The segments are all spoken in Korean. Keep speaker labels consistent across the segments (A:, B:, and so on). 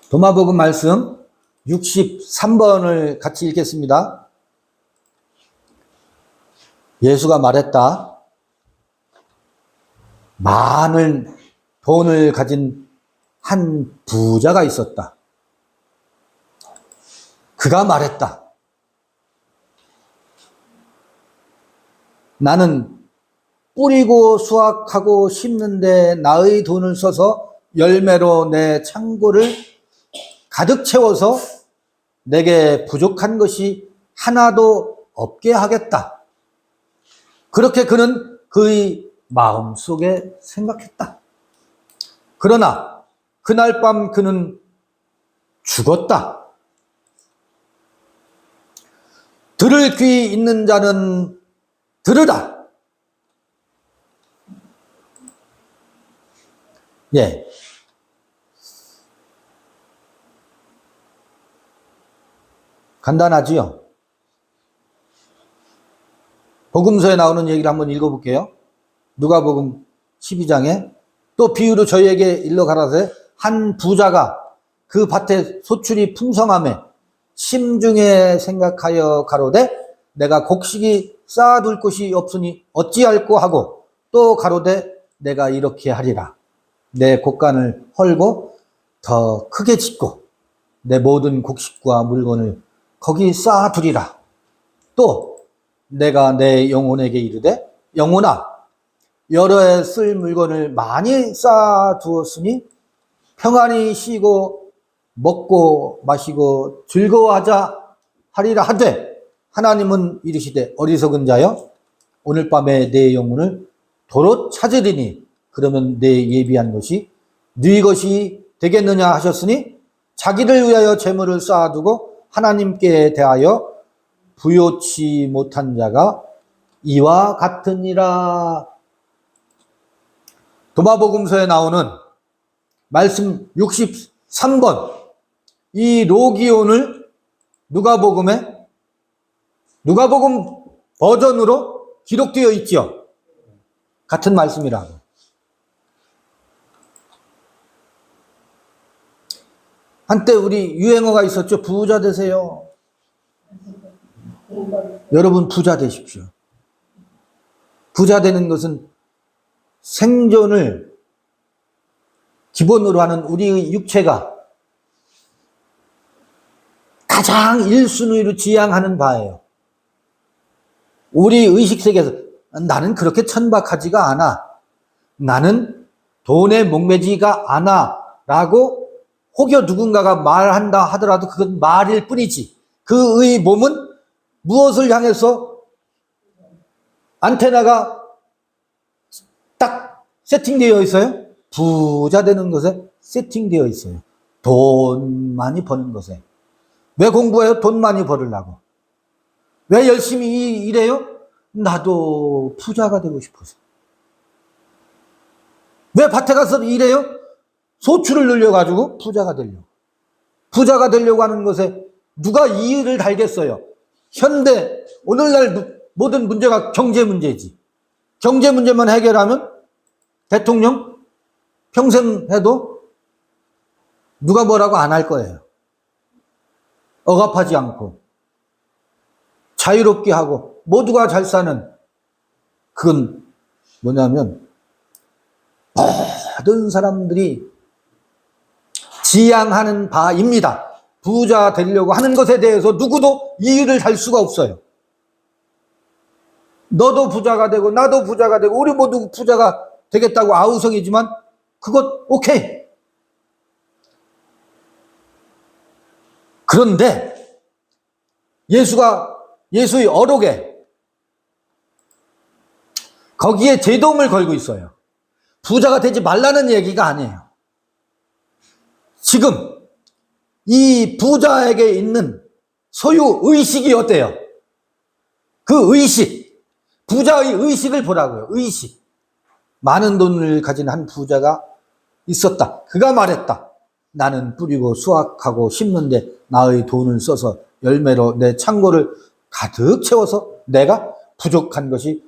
A: 도마복음 말씀 63번을 같이 읽겠습니다. 예수가 말했다. 많은 돈을 가진 한 부자가 있었다. 그가 말했다. 나는 뿌리고 수확하고 심는데 나의 돈을 써서 열매로 내 창고를 가득 채워서 내게 부족한 것이 하나도 없게 하겠다. 그렇게 그는 그의 마음속에 생각했다. 그러나 그날 밤 그는 죽었다. 들을 귀 있는 자는 들으라. 예. 간단하지요? 복음서에 나오는 얘기를 한번 읽어볼게요. 누가복음 12장에 또 비유로 저희에게 일러 가라사대 한 부자가 그 밭에 소출이 풍성함에 심중에 생각하여 가로되 내가 곡식이 쌓아둘 곳이 없으니 어찌할꼬 하고 또 가로되 내가 이렇게 하리라. 내 곡간을 헐고 더 크게 짓고 내 모든 곡식과 물건을 거기 쌓아두리라. 또 내가 내 영혼에게 이르되 영혼아 여러 해 쓸 물건을 많이 쌓아두었으니 평안히 쉬고 먹고 마시고 즐거워하자 하리라 하되 하나님은 이르시되 어리석은 자여 오늘 밤에 내 영혼을 도로 찾으리니 그러면 내 예비한 것이 네 것이 되겠느냐 하셨으니 자기를 위하여 재물을 쌓아두고 하나님께 대하여 부요치 못한 자가 이와 같으니라. 도마복음서에 나오는 말씀 63번 이 로기온을 누가복음 버전으로 기록되어 있죠. 같은 말씀이라고. 한때 우리 유행어가 있었죠. 부자 되세요. 여러분 부자 되십시오. 부자 되는 것은 생존을 기본으로 하는 우리의 육체가 가장 1순위로 지향하는 바예요. 우리 의식세계에서 나는 그렇게 천박하지가 않아. 나는 돈에 목매지가 않아. 라고 혹여 누군가가 말한다 하더라도 그건 말일 뿐이지. 그의 몸은 무엇을 향해서 안테나가 딱 세팅되어 있어요? 부자 되는 것에 세팅되어 있어요. 돈 많이 버는 것에. 왜 공부해요? 돈 많이 벌으려고. 왜 열심히 일해요? 나도 부자가 되고 싶어서. 왜 밭에 가서 일해요? 소출을 늘려가지고 부자가 되려고. 부자가 되려고 하는 것에 누가 이의를 달겠어요? 현대, 오늘날 모든 문제가 경제 문제지. 경제 문제만 해결하면 대통령 평생 해도 누가 뭐라고 안 할 거예요. 억압하지 않고 자유롭게 하고 모두가 잘 사는 그건 뭐냐면 모든 사람들이 지향하는 바입니다. 부자 되려고 하는 것에 대해서 누구도 이의를 달 수가 없어요. 너도 부자가 되고 나도 부자가 되고 우리 모두 부자가 되겠다고 아우성이지만 그것 오케이. 그런데 예수의 어록에 거기에 제동을 걸고 있어요. 부자가 되지 말라는 얘기가 아니에요. 지금 이 부자에게 있는 소유 의식이 어때요? 그 의식, 부자의 의식을 보라고요. 의식. 많은 돈을 가진 한 부자가 있었다. 그가 말했다. 나는 뿌리고 수확하고 심는데 나의 돈을 써서 열매로 내 창고를 가득 채워서 내가 부족한 것이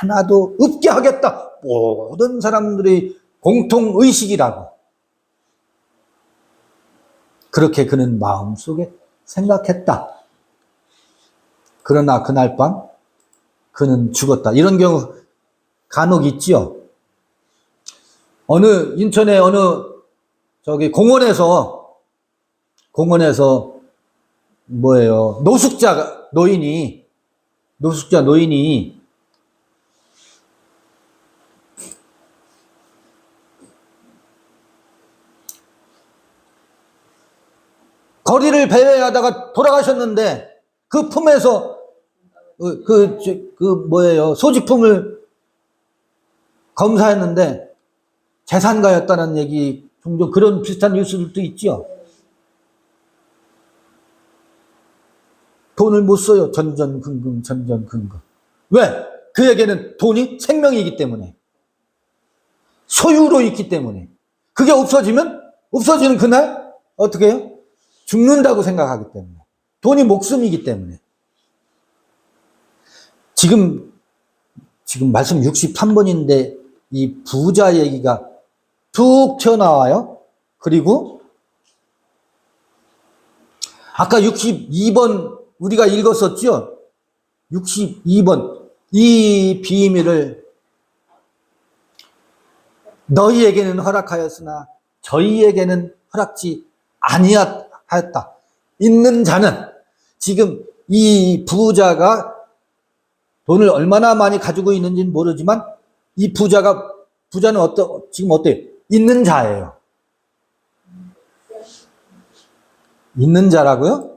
A: 하나도 없게 하겠다. 모든 사람들의 공통의식이라고. 그렇게 그는 마음속에 생각했다. 그러나 그날 밤 그는 죽었다. 이런 경우 간혹 있지요. 인천의 어느 공원에서 노숙자 노인이 거리를 배회하다가 돌아가셨는데 그 품에서 소지품을 검사했는데 재산가였다는 얘기, 종종 그런 비슷한 뉴스들도 있죠. 돈을 못 써요. 전전긍긍. 왜? 그에게는 돈이 생명이기 때문에, 소유로 있기 때문에. 그게 없어지는 그날 어떻게 해요? 죽는다고 생각하기 때문에. 돈이 목숨이기 때문에. 지금 말씀 63번인데 이 부자 얘기가 툭 튀어나와요. 그리고 아까 62번 우리가 읽었었죠? 62번. 이 비밀을 너희에게는 허락하였으나 저희에게는 허락지 아니하였다. 있는 자는, 지금 이 부자가 돈을 얼마나 많이 가지고 있는지는 모르지만 이 부자는 지금 어때요? 있는 자예요. 있는 자라고요?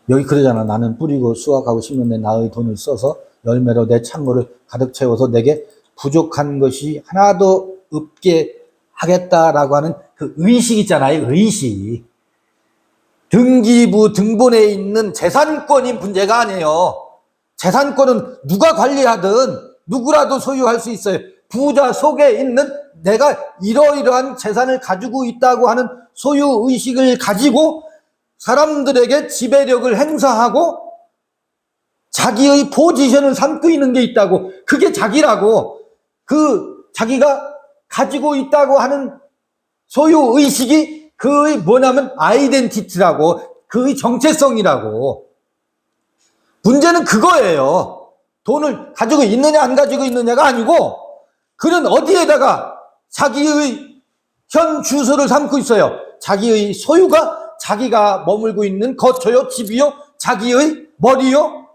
A: 여기 그러잖아. 나는 뿌리고 수확하고 심는 나의 돈을 써서 열매로 내 창고를 가득 채워서 내게 부족한 것이 하나도 없게 하겠다라고 하는 그 의식 있잖아요. 의식. 등기부 등본에 있는 재산권이 문제가 아니에요. 재산권은 누가 관리하든 누구라도 소유할 수 있어요. 부자 속에 있는 내가 이러이러한 재산을 가지고 있다고 하는 소유의식을 가지고 사람들에게 지배력을 행사하고 자기의 포지션을 삼고 있는 게 있다고. 그게 자기라고. 자기가 가지고 있다고 하는 소유의식이 그의 뭐냐면 아이덴티티라고. 그의 정체성이라고. 문제는 그거예요. 돈을 가지고 있느냐 안 가지고 있느냐가 아니고 그는 어디에다가 자기의 현 주소를 삼고 있어요. 자기의 소유가 자기가 머물고 있는 거처요, 집이요, 자기의 머리요,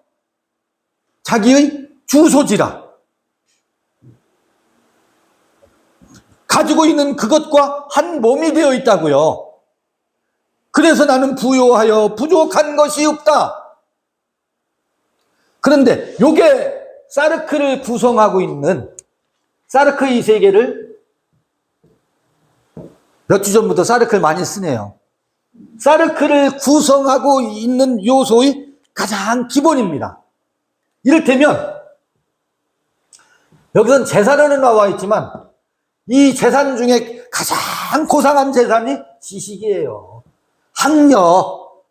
A: 자기의 주소지라. 가지고 있는 그것과 한 몸이 되어 있다고요. 그래서 나는 부요하여 부족한 것이 없다. 그런데 요게 사르크를 구성하고 있는 사르크의 세계를 몇 주 전부터 사르크를 많이 쓰네요. 사르크를 구성하고 있는 요소의 가장 기본입니다. 이를테면 여기서는 재산은 나와 있지만 이 재산 중에 가장 고상한 재산이 지식이에요. 학력,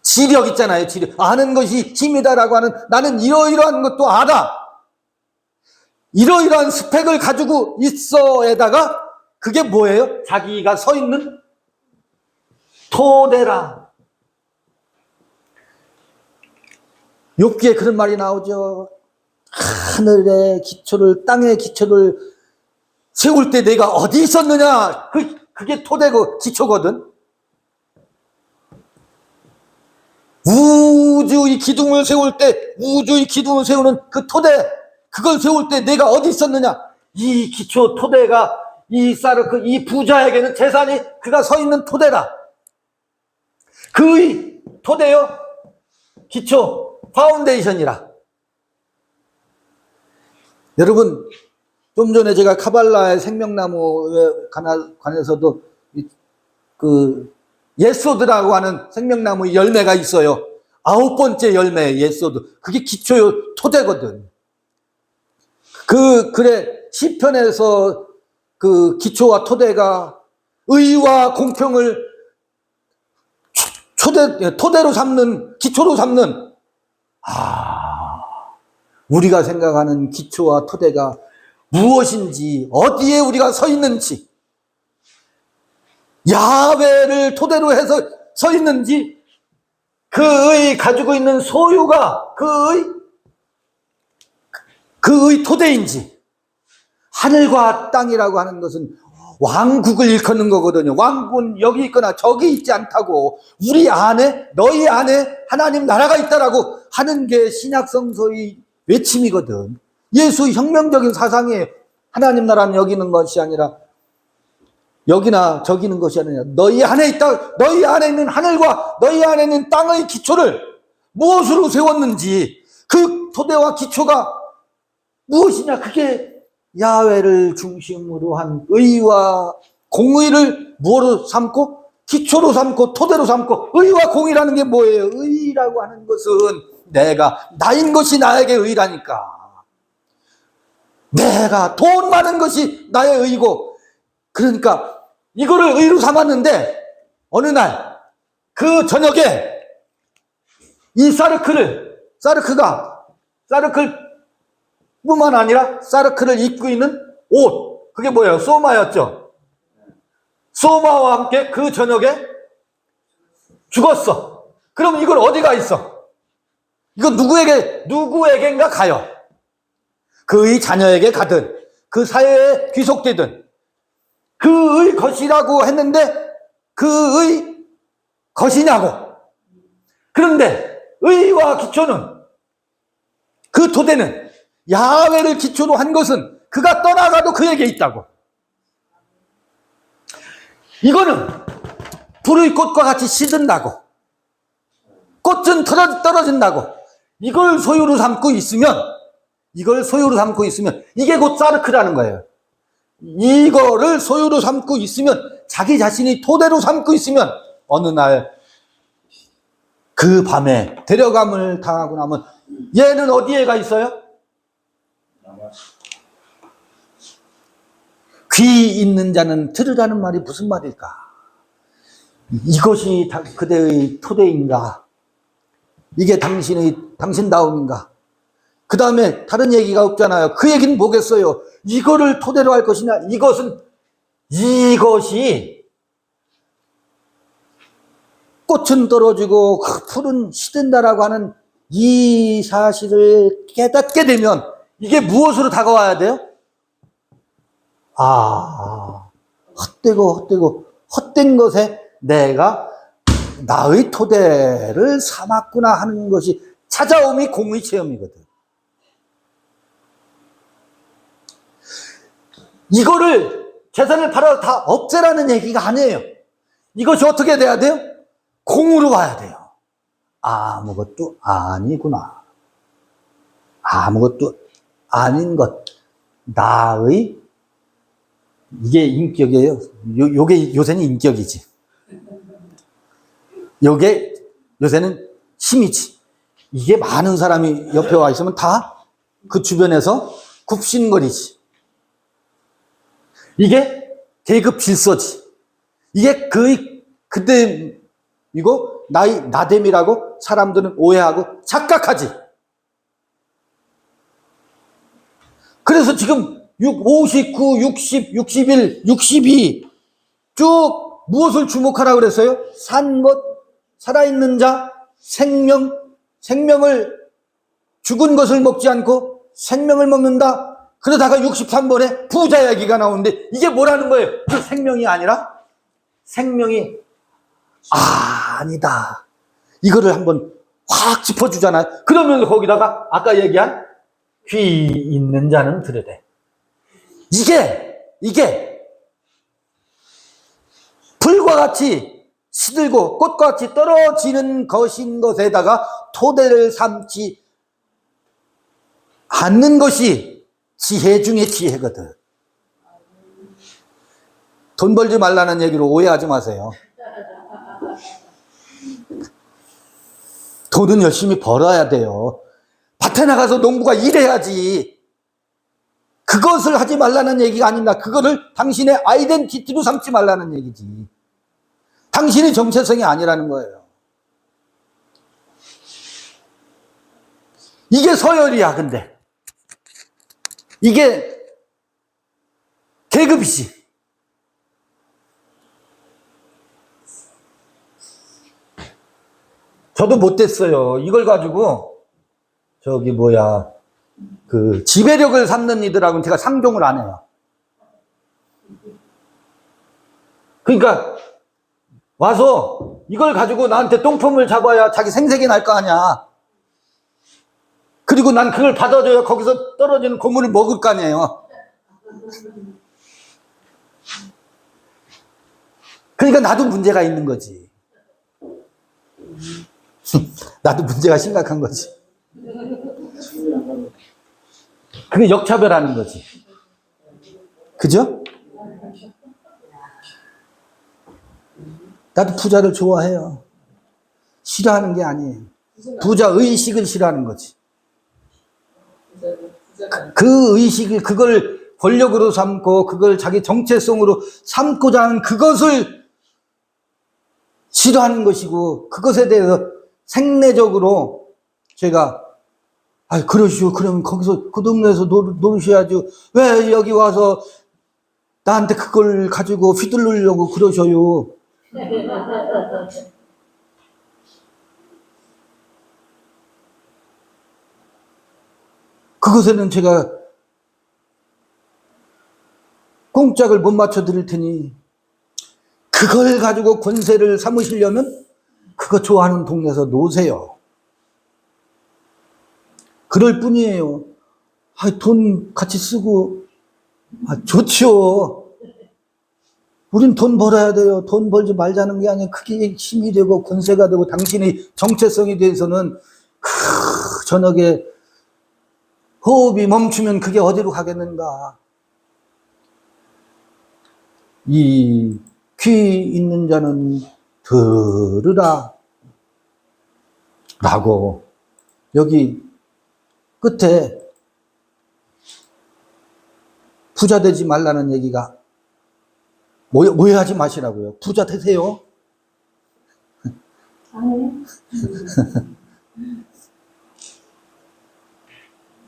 A: 지력 있잖아요. 지력. 아는 것이 힘이다라고 하는, 나는 이러이러한 것도 알아. 이러이러한 스펙을 가지고 있어에다가 그게 뭐예요? 자기가 서 있는 토대라. 욥기에 그런 말이 나오죠. 하늘의 기초를, 땅의 기초를 세울 때 내가 어디 있었느냐? 그게 토대고 기초거든. 우주의 기둥을 세울 때, 우주의 기둥을 세우는 그 토대, 그걸 세울 때 내가 어디 있었느냐? 이 기초 토대가 이 부자에게는 재산이 그가 서 있는 토대다. 그의 토대요, 기초, 파운데이션이라. 여러분, 좀 전에 제가 카발라의 생명나무에 관해서도 예소드라고 하는 생명나무의 열매가 있어요. 9번째 열매 예소드. 그게 기초요, 토대거든. 시편에서 그 기초와 토대가 의와 공평을 토대로 삼는, 기초로 삼는, 우리가 생각하는 기초와 토대가 무엇인지, 어디에 우리가 서 있는지, 야훼를 토대로 해서 서 있는지, 그의 가지고 있는 소유가 그의 토대인지. 하늘과 땅이라고 하는 것은 왕국을 일컫는 거거든요. 왕국은 여기 있거나 저기 있지 않다고, 우리 안에, 너희 안에 하나님 나라가 있다라고 하는 게 신약성서의 외침이거든. 예수의 혁명적인 사상이에요. 하나님 나라는 여기 있는 것이 아니라 여기나 저기 있는 것이 아니라 너희 안에 있다. 너희 안에 있는 하늘과 너희 안에 있는 땅의 기초를 무엇으로 세웠는지, 그 토대와 기초가 무엇이냐, 그게 야훼를 중심으로 한 의와 공의를 무엇으로 삼고, 기초로 삼고, 토대로 삼고. 의와 공의라는 게 뭐예요? 의라고 하는 것은 나인 것이 나에게 의라니까. 내가 돈 많은 것이 나의 의고, 그러니까 이거를 의로 삼았는데, 어느 날 그 저녁에 이 사르클 뿐만 아니라 사르크를 입고 있는 옷, 그게 뭐예요? 소마였죠. 소마와 함께 그 저녁에 죽었어. 그럼 이걸 어디가 있어? 이거 누구에겐가 가요. 그의 자녀에게 가든 그 사회에 귀속되든, 그의 것이라고 했는데 그의 것이냐고. 그런데 의와 기초는, 그 토대는, 야훼를 기초로 한 것은 그가 떠나가도 그에게 있다고. 이거는 불의 꽃과 같이 시든다고, 꽃은 떨어진다고. 이걸 소유로 삼고 있으면 이게 곧 사르크라는 거예요. 이거를 소유로 삼고 있으면, 자기 자신이 토대로 삼고 있으면, 어느 날 그 밤에 데려감을 당하고 나면 얘는 어디에 가 있어요? 귀 있는 자는 들으라는 말이 무슨 말일까? 이것이 그대의 토대인가? 이게 당신다움인가? 그 다음에 다른 얘기가 없잖아요. 그 얘기는 뭐겠어요? 이거를 토대로 할 것이냐? 이것이 꽃은 떨어지고 풀은 시든다라고 하는 이 사실을 깨닫게 되면 이게 무엇으로 다가와야 돼요? 헛된 것에 내가 나의 토대를 삼았구나 하는 것이 찾아옴이 공의 체험이거든. 이거를 재산을 팔아서 다 없애라는 얘기가 아니에요. 이것이 어떻게 돼야 돼요? 공으로 봐야 돼요. 아무것도 아니구나. 아무것도 아닌 것. 나의, 이게 인격이에요. 요게 요새는 인격이지. 요게 요새는 힘이지. 이게 많은 사람이 옆에 와 있으면 다 그 주변에서 굽신거리지. 이게 계급 질서지. 이게 그때 이거 나됨이라고 사람들은 오해하고 착각하지. 그래서 지금 59, 60, 61, 62 쭉 무엇을 주목하라고 그랬어요? 산 것, 살아있는 자, 생명을 죽은 것을 먹지 않고 생명을 먹는다. 그러다가 63번에 부자 얘기가 나오는데 이게 뭐라는 거예요? 그 생명이 아니라 생명이 아니다. 이거를 한번 확 짚어주잖아요. 그러면서 거기다가 아까 얘기한 귀 있는 자는 들으되. 이게 불과 같이 시들고 꽃과 같이 떨어지는 것인 것에다가 토대를 삼지 않는 것이 지혜 중에 지혜거든. 돈 벌지 말라는 얘기로 오해하지 마세요. 돈은 열심히 벌어야 돼요. 밭에 나가서 농부가 일해야지. 그것을 하지 말라는 얘기가 아닙니다. 그거를 당신의 아이덴티티로 삼지 말라는 얘기지. 당신의 정체성이 아니라는 거예요. 이게 서열이야, 근데. 이게 계급이지. 저도 못됐어요. 이걸 가지고 그 지배력을 삼는 이들하고는 제가 상종을 안 해요. 그러니까 와서 이걸 가지고 나한테 똥폼을 잡아야 자기 생색이 날 거 아니야. 그리고 난 그걸 받아줘야 거기서 떨어지는 고물을 먹을 거 아니에요. 그러니까 나도 문제가 있는 거지. 나도 문제가 심각한 거지. 그게 역차별하는 거지. 그죠? 나도 부자를 좋아해요. 싫어하는 게 아니에요. 부자 의식을 싫어하는 거지. 그 의식을, 그걸 권력으로 삼고, 그걸 자기 정체성으로 삼고자 하는 그것을 싫어하는 것이고, 그것에 대해서 생내적으로 제가, 그러시오. 그러면 거기서, 그 동네에서 노르셔야죠. 왜 여기 와서 나한테 그걸 가지고 휘둘르려고 그러셔요. 그것에는 제가 공짝을 못 맞춰 드릴 테니 그걸 가지고 권세를 삼으시려면 그거 좋아하는 동네에서 노세요. 그럴 뿐이에요. 돈 같이 쓰고 좋죠. 우린 돈 벌어야 돼요. 돈 벌지 말자는 게 아니라 그게 힘이 되고 권세가 되고 당신의 정체성에 대해서는 저녁에 호흡이 멈추면 그게 어디로 가겠는가. 이 귀 있는 자는 들으라 라고 여기 끝에 부자 되지 말라는 얘기가 오해하지 마시라고요. 부자 되세요.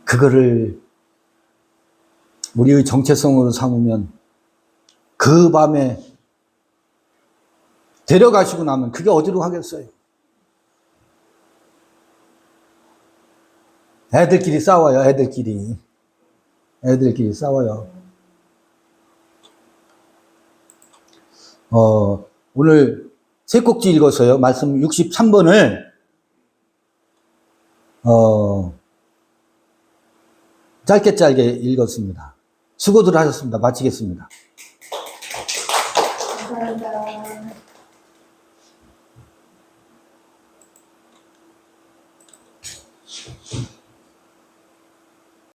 A: 그거를 우리의 정체성으로 삼으면 그 밤에 데려가시고 나면 그게 어디로 가겠어요? 애들끼리 싸워요. 애들끼리 싸워요. 오늘 세 꼭지 읽었어요. 말씀 63번을 짧게 읽었습니다. 수고들 하셨습니다. 마치겠습니다. 감사합니다.